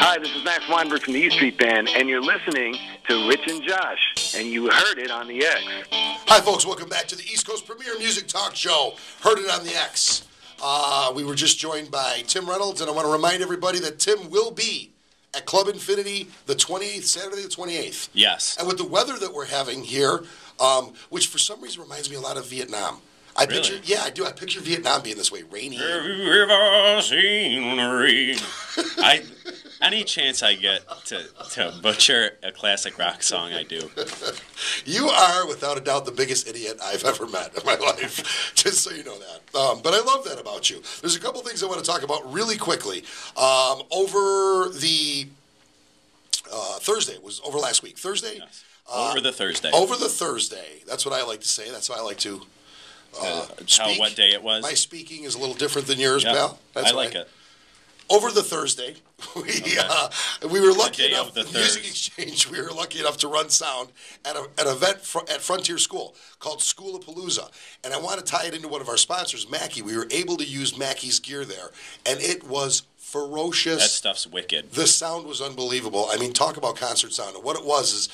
Hi, this is Max Weinberg from the E Street Band, and you're listening to Rich and Josh, and you heard it on the X. Hi, folks. Welcome back to the East Coast Premier Music Talk Show. Heard it on the X. We were just joined by Tim Reynolds, and I want to remind everybody that Tim will be at Club Infinity the 28th, Saturday the 28th. Yes. And with the weather that we're having here, which for some reason reminds me a lot of Vietnam. I picture Vietnam being this way, rainy. Have you ever seen rain? Any chance I get to butcher a classic rock song, I do. You are, without a doubt, the biggest idiot I've ever met in my life, just so you know that. But I love that about you. There's a couple things I want to talk about really quickly. Over the Thursday, it was over last week. Thursday? Yes. Over the Thursday. Over the Thursday. That's what I like to say. That's how I like to speak. What day it was? My speaking is a little different than yours, yep. pal. That's I like it. Over the Thursday, we were lucky enough, Music Exchange, we were lucky enough to run sound at an event at Frontier School called Schoolapalooza. And I want to tie it into one of our sponsors, Mackie. We were able to use Mackie's gear there, and it was ferocious. That stuff's wicked. The sound was unbelievable. I mean, talk about concert sound. And what it was is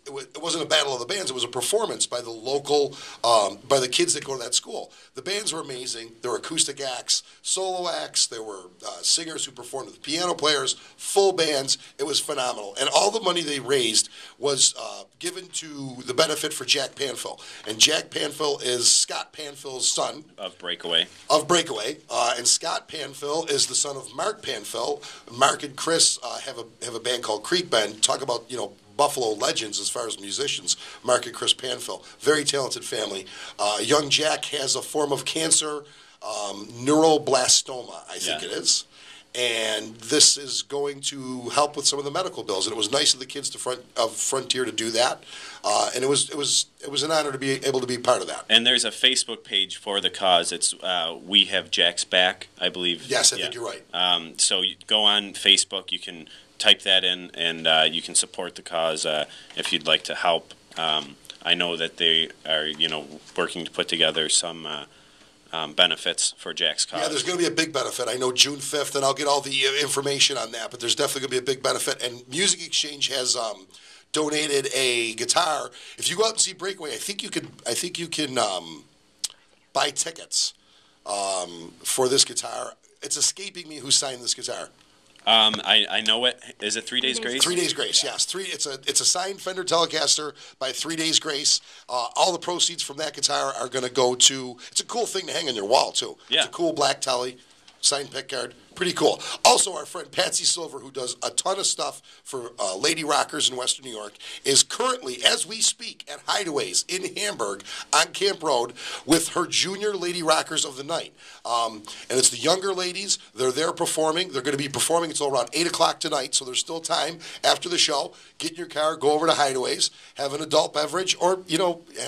it wasn't a battle of the bands. It was a performance by the local, by the kids that go to that school. The bands were amazing. There were acoustic acts, solo acts. There were singers who performed with piano players, full bands. It was phenomenal. And all the money they raised was given to the benefit for Jack Panfill. And Jack Panfill is Scott Panfill's son. Of Breakaway. And Scott Panfill is the son of Mark Panfill. Mark and Chris have a band called Creek Bend. Talk about, Buffalo legends as far as musicians. Mark and Chris Panfill. Very talented family. Young Jack has a form of cancer, neuroblastoma, I think it is. And this is going to help with some of the medical bills. And it was nice of the kids of Frontier to do that. And it was an honor to be able to be part of that. And there's a Facebook page for the cause. It's We Have Jack's Back, I believe. Yes, I think you're right. So you go on Facebook. You can type that in, and you can support the cause if you'd like to help. I know that they are, working to put together some benefits for Jack's cause. Yeah, there's going to be a big benefit. I know June 5th, and I'll get all the information on that, but there's definitely going to be a big benefit. And Music Exchange has donated a guitar. If you go out and see Breakaway, I think you can buy tickets for this guitar. It's escaping me who signed this guitar. I know it. Is it 3 Days Grace? 3 Days Grace, yes. It's a signed Fender Telecaster by 3 Days Grace. All the proceeds from that guitar are going to go to. It's a cool thing to hang on your wall too. Yeah. It's a cool black telly, signed pickguard. Pretty cool. Also, our friend Patsy Silver, who does a ton of stuff for Lady Rockers in Western New York, is currently, as we speak, at Hideaways in Hamburg on Camp Road with her junior Lady Rockers of the night. And it's the younger ladies. They're there performing. They're going to be performing until around 8 o'clock tonight, so there's still time after the show. Get in your car, go over to Hideaways, have an adult beverage, or,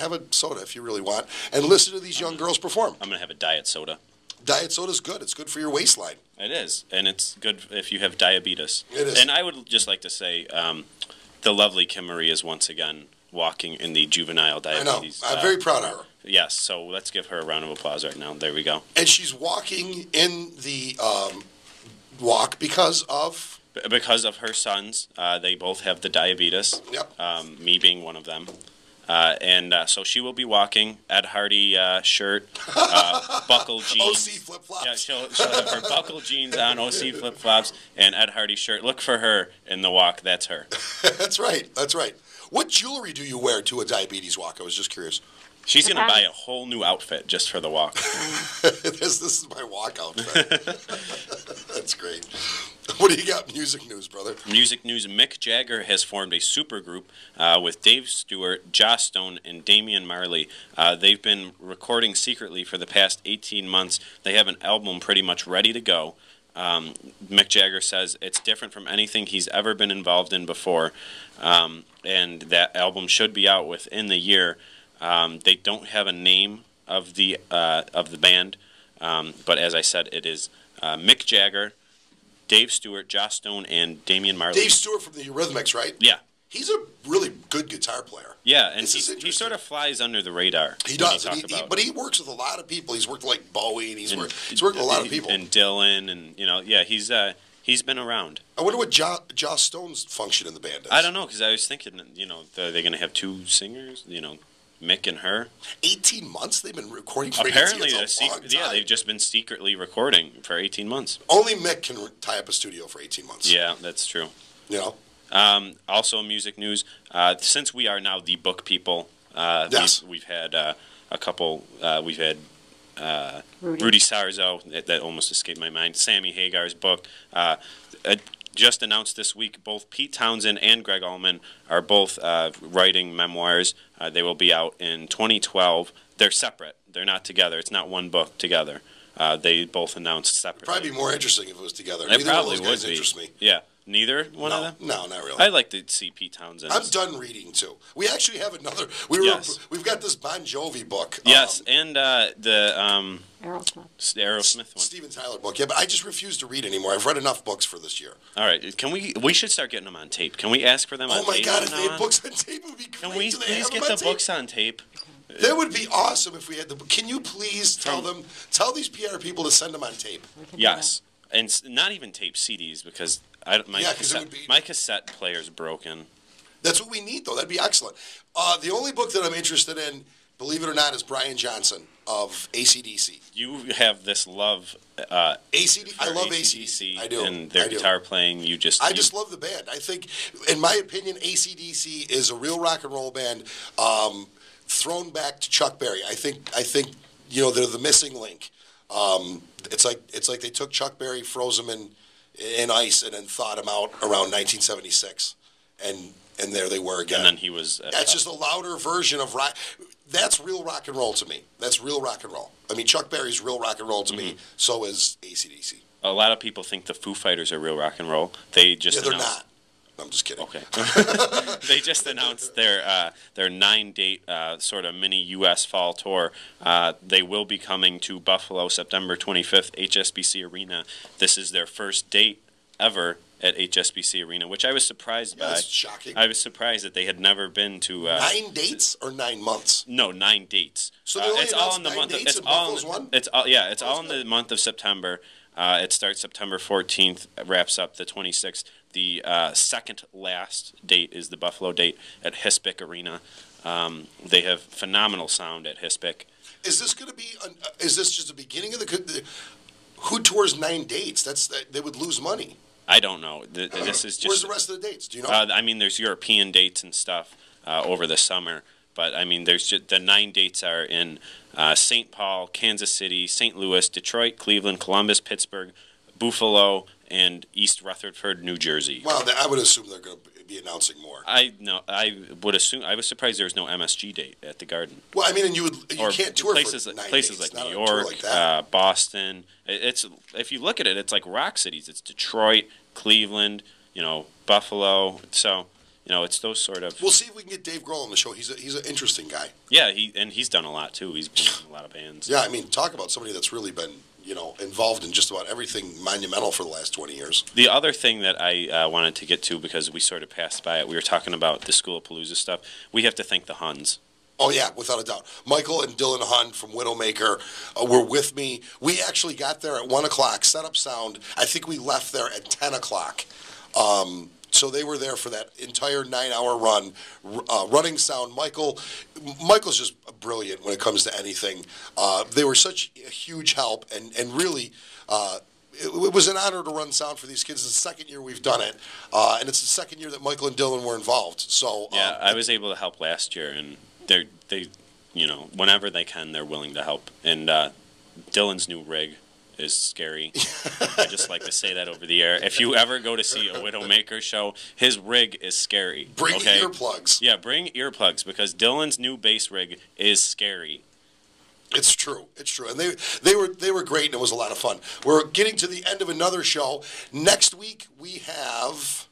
have a soda if you really want, and listen to these young girls perform. I'm going to have a diet soda. Diet soda's good. It's good for your waistline. It is, and it's good if you have diabetes. It is. And I would just like to say the lovely Kim Marie is once again walking in the juvenile diabetes. I know. I'm very proud of her. Yes, so let's give her a round of applause right now. There we go. And she's walking in the walk because of? Because of her sons. They both have the diabetes, Yep. Me being one of them. So she will be walking, Ed Hardy shirt, buckle jeans. OC flip-flops. Yeah, she'll have her buckle jeans on, OC flip-flops, and Ed Hardy shirt. Look for her in the walk. That's her. That's right. What jewelry do you wear to a diabetes walk? I was just curious. She's going to buy a whole new outfit just for the walk. This is my walk outfit. That's great. What do you got? Music news, brother. Music news. Mick Jager has formed a supergroup with Dave Stewart, Joss Stone, and Damian Marley. They've been recording secretly for the past 18 months. They have an album pretty much ready to go. Mick Jager says it's different from anything he's ever been involved in before, and that album should be out within the year. They don't have a name of the band, but as I said, it is Mick Jager, Dave Stewart, Joss Stone, and Damian Marley. Dave Stewart from the Eurythmics, right? Yeah. He's a really good guitar player. Yeah, and he sort of flies under the radar. He does, but he works with a lot of people. He's worked with, like, Bowie, and he's worked with a lot of people. And Dylan, and, He's been around. I wonder what Joss Stone's function in the band is. I don't know, because I was thinking, are they going to have two singers? Mick and her. 18 months they've been recording for Apparently, 18 months. yeah, they've just been secretly recording for 18 months. Only Mick can tie up a studio for 18 months. Yeah, that's true. Also, music news. Since we are now the book people, yes. we've had a couple. We've had Rudy Sarzo, that almost escaped my mind. Sammy Hagar's book. Just announced this week, both Pete Townsend and Greg Alman are both writing memoirs. They will be out in 2012. They're separate. They're not together. It's not one book together. They both announced separately. Probably be more interesting if it was together. It probably would be. Interest me. Yeah. Neither one of them? No, not really. I'd like to see Pete Townsend. I'm done reading, too. We actually have another. We've got this Bon Jovi book. Yes, and the Aerosmith one. Steven Tyler book. Yeah, but I just refuse to read anymore. I've read enough books for this year. All right. We should start getting them on tape. Can we ask for them on tape? Oh, my God. If they had books on tape, it would be great. Can we please get the books on tape? That would be awesome if we had the book. Can you please tell these PR people to send them on tape? Yes. And not even tape, CDs, because my cassette player's broken. That's what we need, though. That'd be excellent. The only book that I'm interested in, believe it or not, is Brian Johnson of AC/DC. You have this love. I love AC/DC. I do. And their guitar playing, I just love the band. I think, in my opinion, AC/DC is a real rock and roll band thrown back to Chuck Berry. I think they're the missing link. It's like they took Chuck Berry, froze him in ice, and then thawed him out around 1976, and there they were again. And then he was. That's just a louder version of rock. That's real rock and roll to me. That's real rock and roll. I mean, Chuck Berry's real rock and roll to me. So is AC/DC. A lot of people think the Foo Fighters are real rock and roll. They're not. I'm just kidding. Okay. They just announced their 9-date sort of mini U.S. fall tour. They will be coming to Buffalo September 25th, HSBC Arena. This is their first date ever at HSBC Arena, which I was surprised by. That's shocking. I was surprised that they had never been to 9 dates or 9 months. No, 9 dates. So they only it's all in the month. It's all in the month of September. It starts September 14th, wraps up the 26th. The second last date is the Buffalo date at Hispic Arena. They have phenomenal sound at Hispic. Is this going to be? Is this just the beginning of who tours 9 dates? They would lose money. I don't know. This is just. Where's the rest of the dates? Do you know? I mean, there's European dates and stuff over the summer, but I mean, there's just, the 9 dates are in St. Paul, Kansas City, St. Louis, Detroit, Cleveland, Columbus, Pittsburgh, Buffalo, and East Rutherford, New Jersey. Well, I would assume they're going to be announcing more. I would assume. I was surprised there was no MSG date at the Garden. Well, I mean, and you can't tour places for 9 places days. like New York, Boston. It's if you look at it, it's like rock cities. It's Detroit, Cleveland, Buffalo. So it's those sort of. We'll see if we can get Dave Grohl on the show. He's an interesting guy. Yeah, he's done a lot too. He's been in a lot of bands. Yeah, I mean, talk about somebody that's really been involved in just about everything monumental for the last 20 years. The other thing that I wanted to get to, because we sort of passed by it, we were talking about the School of Palooza stuff. We have to thank the Huns. Oh, yeah, without a doubt. Michael and Dylan Hun from Widowmaker were with me. We actually got there at 1 o'clock, set up sound. I think we left there at 10 o'clock. So they were there for that entire 9-hour run, running sound. Michael's just brilliant when it comes to anything. They were such a huge help, and really, it was an honor to run sound for these kids. It's the second year we've done it, and it's the second year that Michael and Dylan were involved. So yeah, I was able to help last year, and they whenever they can, they're willing to help. And Dylan's new rig is scary. I just like to say that over the air. If you ever go to see a Widowmaker show, his rig is scary. Bring earplugs. Yeah, bring earplugs, because Dylan's new bass rig is scary. It's true. It's true. And they were great, and it was a lot of fun. We're getting to the end of another show. Next week we have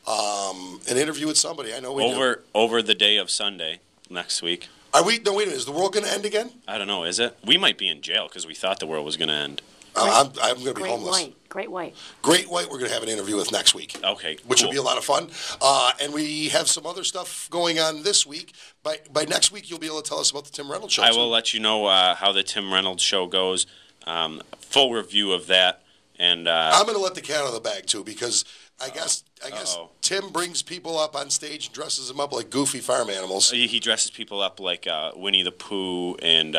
an interview with somebody. I know we over the day of Sunday next week. Are we? No, wait a minute. Is the world going to end again? I don't know. Is it? We might be in jail because we thought the world was going to end. I'm going to be homeless. Great White. Great White we're going to have an interview with next week. Okay, Which will be a lot of fun. And we have some other stuff going on this week. By next week, you'll be able to tell us about the Tim Reynolds show. I will let you know how the Tim Reynolds show goes. Full review of that. And I'm going to let the cat out of the bag too, because I guess Uh-oh. Tim brings people up on stage and dresses them up like goofy farm animals. He dresses people up like Winnie the Pooh and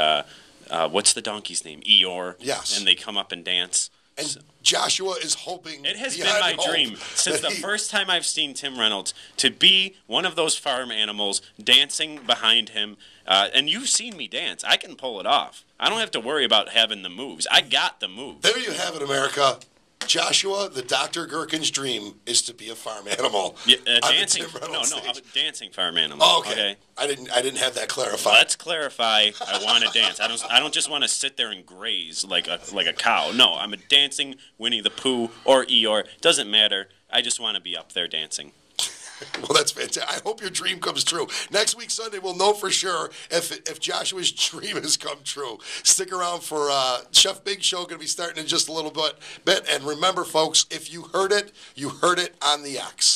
what's the donkey's name? Eeyore. Yes. And they come up and dance. And Joshua is hoping. It has been my dream since the first time I've seen Tim Reynolds to be one of those farm animals dancing behind him. And you've seen me dance. I can pull it off. I don't have to worry about having the moves. I got the moves. There you have it, America. Joshua, the Dr. Gherkin's dream is to be a farm animal. Yeah, dancing. No, a dancing farm animal. Oh, okay. I didn't have that clarified. Let's clarify. I want to dance. I don't just want to sit there and graze like a cow. No, I'm a dancing Winnie the Pooh or Eeyore. Doesn't matter. I just want to be up there dancing. Well, that's fantastic. I hope your dream comes true. Next week, Sunday, we'll know for sure if Joshua's dream has come true. Stick around for Chef Big Show, going to be starting in just a little bit. And remember, folks, if you heard it on the X.